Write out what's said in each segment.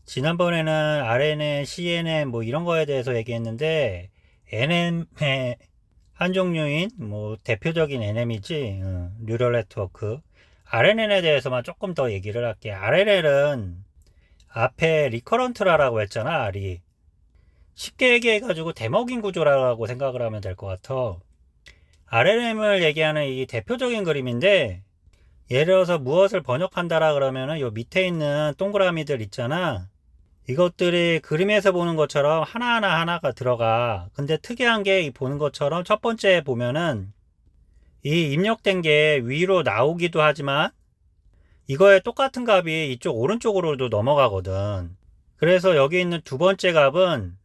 지난번에는 RNN, CNN 뭐 이런 거에 대해서 얘기했는데 NM의 한 종류인 뭐 대표적인 NM이지 뉴럴 네트워크 RNN에 대해서만 조금 더 얘기를 할게. RNN은 앞에 리커런트라고 했잖아. R이 쉽게 얘기해가지고 대먹인 구조라고 생각을 하면 될 것 같아. RNN을 얘기하는 이 대표적인 그림인데, 예를 들어서 무엇을 번역한다라 그러면은 요 밑에 있는 동그라미들 있잖아. 이것들이 그림에서 보는 것처럼 하나가 들어가. 근데 특이한 게 보는 것처럼 첫 번째 보면은 이 입력된 게 위로 나오기도 하지만 이거에 똑같은 값이 이쪽 오른쪽으로도 넘어가거든. 그래서 여기 있는 두 번째 값은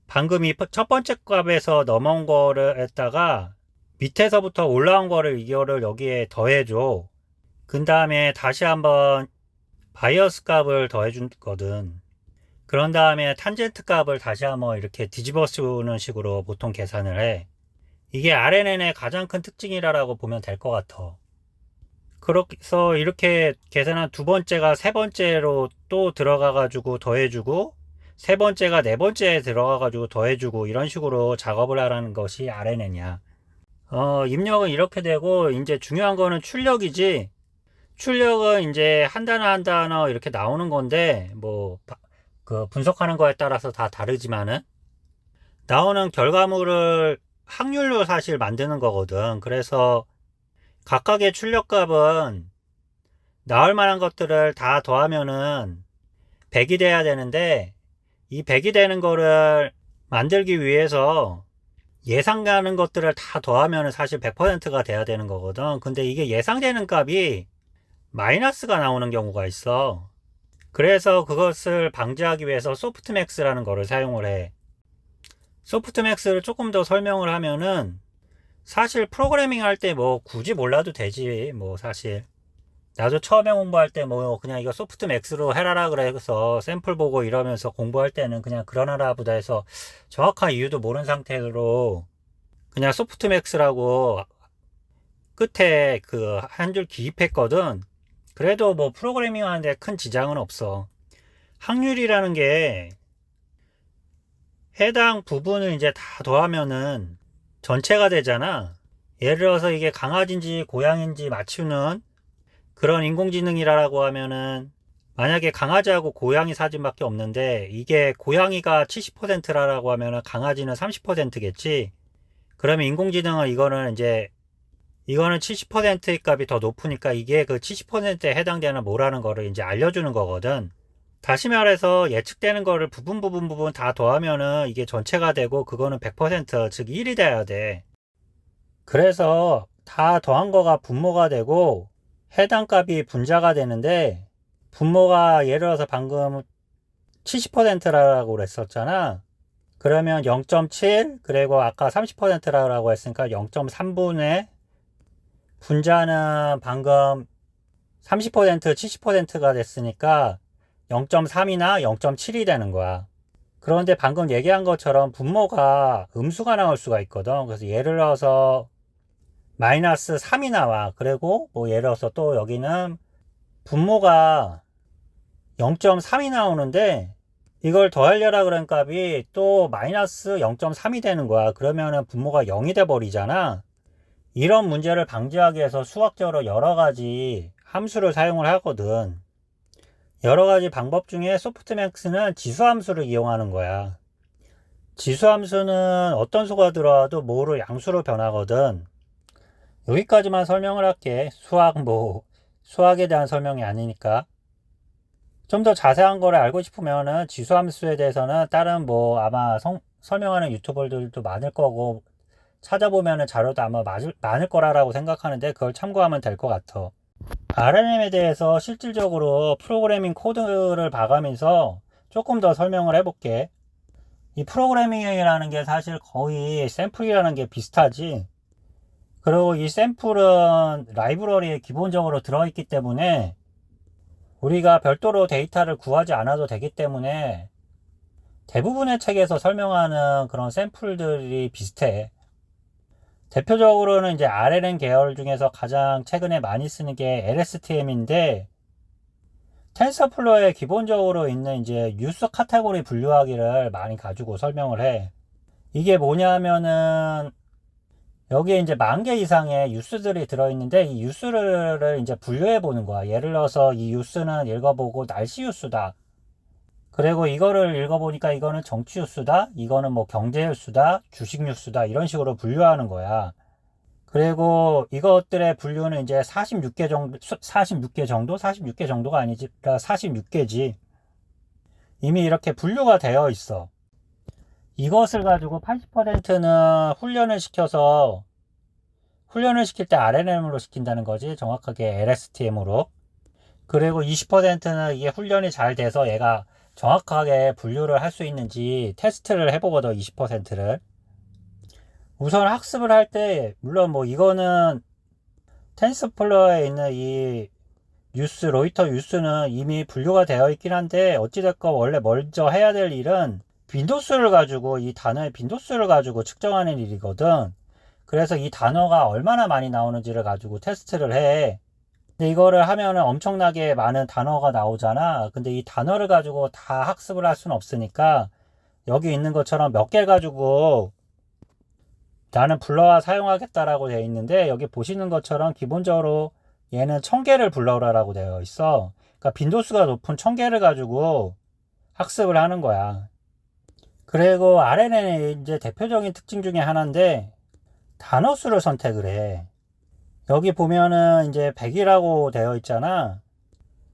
방금 이 첫 번째 값에서 넘어온 거를 했다가 밑에서부터 올라온 거를 이거를 여기에 더해줘. 그 다음에 다시 한번 바이어스 값을 더해주거든. 그런 다음에 탄젠트 값을 다시 한번 이렇게 뒤집어 쓰는 식으로 보통 계산을 해. 이게 RNN의 가장 큰 특징이라고 보면 될 것 같아. 그래서 이렇게 계산한 두 번째가 세 번째로 또 들어가가지고 더해주고, 세 번째가 네 번째에 들어가가지고 더해주고, 이런 식으로 작업을 하라는 것이 RNN이야. 입력은 이렇게 되고, 이제 중요한 거는 출력이지. 출력은 이제 한 단어 한 단어 이렇게 나오는 건데, 뭐, 그 분석하는 거에 따라서 다 다르지만은, 나오는 결과물을 확률로 사실 만드는 거거든. 그래서 각각의 출력값은 나올 만한 것들을 다 더하면은 100이 돼야 되는데, 이 100이 되는 거를 만들기 위해서 예상가는 것들을 다 더하면은 사실 100%가 돼야 되는 거거든. 근데 이게 예상되는 값이 마이너스가 나오는 경우가 있어. 그래서 그것을 방지하기 위해서 소프트맥스라는 거를 사용을 해. 소프트맥스를 조금 더 설명을 하면은 사실 프로그래밍 할 때 뭐 굳이 몰라도 되지. 뭐 사실 나도 처음에 공부할 때 뭐 그냥 이거 소프트맥스로 해라라 그래서 샘플 보고 이러면서 공부할 때는 그냥 그러나라 보다 해서 정확한 이유도 모르는 상태로 그냥 소프트맥스라고 끝에 그 한 줄 기입했거든. 그래도 뭐 프로그래밍 하는데 큰 지장은 없어. 확률이라는 게 해당 부분을 이제 다 더하면은 전체가 되잖아. 예를 들어서 이게 강아지인지 고양인지 맞추는 그런 인공지능이라고 하면은 만약에 강아지하고 고양이 사진밖에 없는데 이게 고양이가 70%라고 하면은 강아지는 30%겠지. 그러면 인공지능은 이거는 70%의 값이 더 높으니까 이게 그 70%에 해당되는 뭐라는 거를 이제 알려주는 거거든. 다시 말해서 예측되는 거를 부분 다 더하면은 이게 전체가 되고 그거는 100%, 즉 1이 돼야 돼. 그래서 다 더한 거가 분모가 되고 해당 값이 분자가 되는데 분모가 예를 들어서 방금 70%라고 그랬었잖아. 그러면 0.7 그리고 아까 30%라고 했으니까 0.3분의 분자는 방금 30% 70%가 됐으니까 0.3이나 0.7이 되는 거야. 그런데 방금 얘기한 것처럼 분모가 음수가 나올 수가 있거든. 그래서 예를 들어서 마이너스 3이 나와. 그리고 뭐 예를 들어서 또 여기는 분모가 0.3이 나오는데 이걸 더하려라 그런 값이 또 마이너스 0.3이 되는 거야. 그러면은 분모가 0이 돼 버리잖아. 이런 문제를 방지하기 위해서 수학적으로 여러 가지 함수를 사용을 하거든. 여러 가지 방법 중에 소프트맥스는 지수함수를 이용하는 거야. 지수함수는 어떤 수가 들어와도 뭐로 양수로 변하거든. 여기까지만 설명을 할게. 수학에 대한 설명이 아니니까. 좀 더 자세한 거를 알고 싶으면은 지수함수에 대해서는 다른 뭐 아마 설명하는 유튜버들도 많을 거고 찾아보면은 자료도 아마 많을 거라고 생각하는데 그걸 참고하면 될 것 같아. RNN에 대해서 실질적으로 프로그래밍 코드를 봐가면서 조금 더 설명을 해볼게. 이 프로그래밍이라는 게 사실 거의 샘플이라는 게 비슷하지. 그리고 이 샘플은 라이브러리에 기본적으로 들어있기 때문에 우리가 별도로 데이터를 구하지 않아도 되기 때문에 대부분의 책에서 설명하는 그런 샘플들이 비슷해. 대표적으로는 이제 RNN 계열 중에서 가장 최근에 많이 쓰는 게 LSTM인데 텐서플로어에 기본적으로 있는 이제 유스 카테고리 분류하기를 많이 가지고 설명을 해. 이게 뭐냐면은 여기에 이제 10,000개 이상의 유스들이 들어있는데 이 유스를 이제 분류해 보는 거야. 예를 들어서 이 유스는 읽어보고 날씨 유스다. 그리고 이거를 읽어보니까 이거는 정치 뉴스다, 이거는 뭐 경제 뉴스다, 주식 뉴스다, 이런 식으로 분류하는 거야. 그리고 이것들의 분류는 이제 46개 정도, 46개 정도? 46개 정도가 아니지, 46개지. 이미 이렇게 분류가 되어 있어. 이것을 가지고 80%는 훈련을 시킬 때 RNM으로 시킨다는 거지. 정확하게 LSTM으로. 그리고 20%는 이게 훈련이 잘 돼서 얘가 정확하게 분류를 할 수 있는지 테스트를 해보거든. 20%를 우선 학습을 할 때, 물론 뭐 이거는 텐서플로어에 있는 이 로이터 뉴스는 이미 분류가 되어 있긴 한데, 어찌됐건 원래 먼저 해야 될 일은 빈도수를 가지고, 이 단어의 빈도수를 가지고 측정하는 일이거든. 그래서 이 단어가 얼마나 많이 나오는지를 가지고 테스트를 해. 근데 이거를 하면은 엄청나게 많은 단어가 나오잖아. 근데 이 단어를 가지고 다 학습을 할 수는 없으니까 여기 있는 것처럼 몇 개 가지고 나는 불러와 사용하겠다라고 되어 있는데, 여기 보시는 것처럼 기본적으로 얘는 1000개를 불러오라고 되어 있어. 그러니까 빈도수가 높은 1000개를 가지고 학습을 하는 거야. 그리고 RNN의 이제 대표적인 특징 중에 하나인데 단어 수를 선택을 해. 여기 보면은 이제 100이라고 되어 있잖아.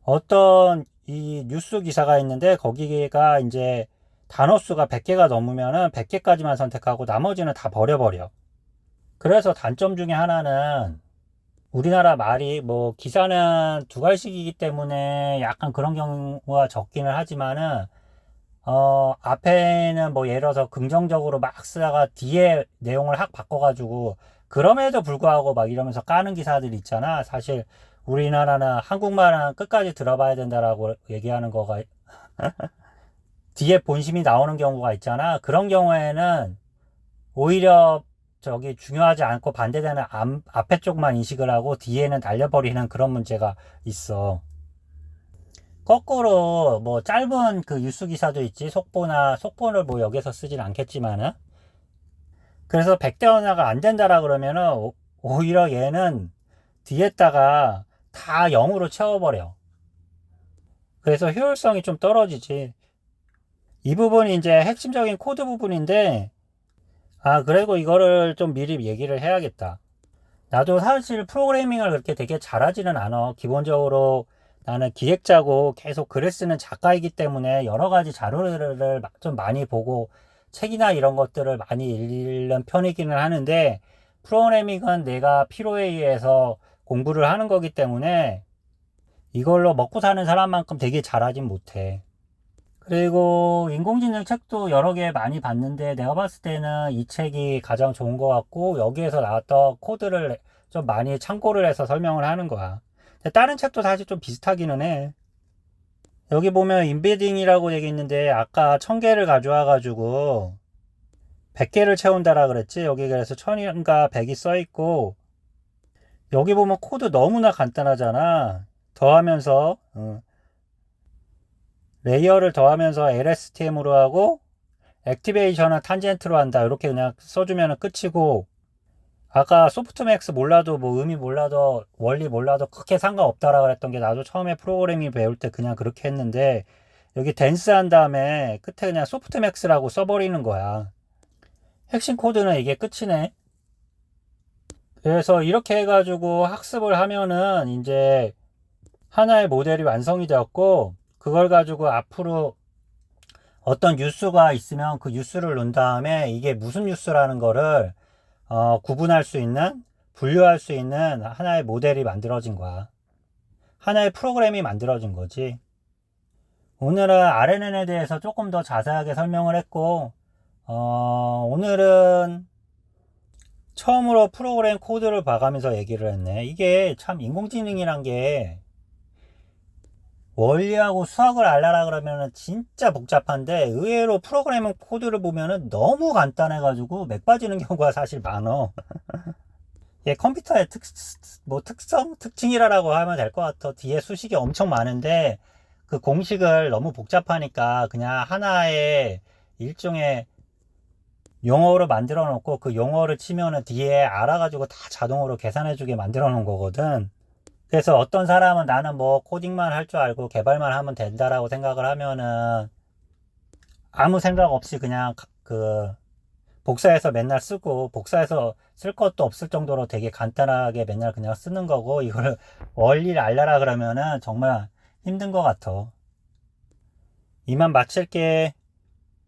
어떤 이 뉴스 기사가 있는데 거기가 이제 단어 수가 100개가 넘으면은 100개까지만 선택하고 나머지는 다 버려버려. 그래서 단점 중에 하나는 우리나라 말이 뭐 기사는 두 갈씩이기 때문에 약간 그런 경우가 적기는 하지만은 앞에는 뭐 예를 들어서 긍정적으로 막 쓰다가 뒤에 내용을 확 바꿔가지고 그럼에도 불구하고 막 이러면서 까는 기사들 있잖아. 사실 우리나라는 한국말은 끝까지 들어봐야 된다라고 얘기하는 거가 뒤에 본심이 나오는 경우가 있잖아. 그런 경우에는 오히려 저기 중요하지 않고 반대되는 앞에 쪽만 인식을 하고 뒤에는 날려버리는 그런 문제가 있어. 거꾸로 뭐 짧은 그 뉴스 기사도 있지. 속보를 뭐 여기서 쓰진 않겠지만은. 그래서 100대 언어가 안 된다라 그러면은 오히려 얘는 뒤에다가 다 0으로 채워버려. 그래서 효율성이 좀 떨어지지. 이 부분이 이제 핵심적인 코드 부분인데, 그리고 이거를 좀 미리 얘기를 해야겠다. 나도 사실 프로그래밍을 그렇게 되게 잘하지는 않아. 기본적으로 나는 기획자고 계속 글을 쓰는 작가이기 때문에 여러 가지 자료를 좀 많이 보고 책이나 이런 것들을 많이 읽는 편이기는 하는데, 프로그래밍은 내가 필요에 의해서 공부를 하는 거기 때문에 이걸로 먹고 사는 사람만큼 되게 잘하진 못해. 그리고 인공지능 책도 여러 개 많이 봤는데 내가 봤을 때는 이 책이 가장 좋은 것 같고, 여기에서 나왔던 코드를 좀 많이 참고를 해서 설명을 하는 거야. 다른 책도 사실 좀 비슷하기는 해. 여기 보면 인베딩이라고 얘기 있는데 아까 1000개를 가져와 가지고 100개를 채운다라 그랬지. 여기 그래서 1000인가 100이 써 있고, 여기 보면 코드 너무나 간단하잖아. 더하면서 레이어를 더하면서 LSTM으로 하고 액티베이션은 탄젠트로 한다. 이렇게 그냥 써주면 끝이고, 아까 소프트맥스 몰라도 뭐 의미 몰라도 원리 몰라도 크게 상관없다라 그랬던 게 나도 처음에 프로그래밍 배울 때 그냥 그렇게 했는데, 여기 댄스 한 다음에 끝에 그냥 소프트맥스라고 써버리는 거야. 핵심 코드는 이게 끝이네. 그래서 이렇게 해가지고 학습을 하면은 이제 하나의 모델이 완성이 되었고, 그걸 가지고 앞으로 어떤 뉴스가 있으면 그 뉴스를 넣은 다음에 이게 무슨 뉴스라는 거를 구분할 수 있는, 분류할 수 있는 하나의 모델이 만들어진 거야. 하나의 프로그램이 만들어진 거지. 오늘은 RNN에 대해서 조금 더 자세하게 설명을 했고, 오늘은 처음으로 프로그램 코드를 봐가면서 얘기를 했네. 이게 참 인공지능이란 게 원리하고 수학을 알라라 그러면은 진짜 복잡한데, 의외로 프로그래밍 코드를 보면은 너무 간단해가지고 맥 빠지는 경우가 사실 많어. 예, 컴퓨터의 특징이라고 하면 될 것 같아. 뒤에 수식이 엄청 많은데 그 공식을 너무 복잡하니까 그냥 하나의 일종의 용어로 만들어 놓고 그 용어를 치면은 뒤에 알아가지고 다 자동으로 계산해 주게 만들어 놓은 거거든. 그래서 어떤 사람은 나는 뭐 코딩만 할 줄 알고 개발만 하면 된다라고 생각을 하면은 아무 생각 없이 그냥 그 복사해서 맨날 쓰고 복사해서 쓸 것도 없을 정도로 되게 간단하게 맨날 그냥 쓰는 거고, 이거를 원리를 알려라 그러면은 정말 힘든 것 같아. 이만 마칠게.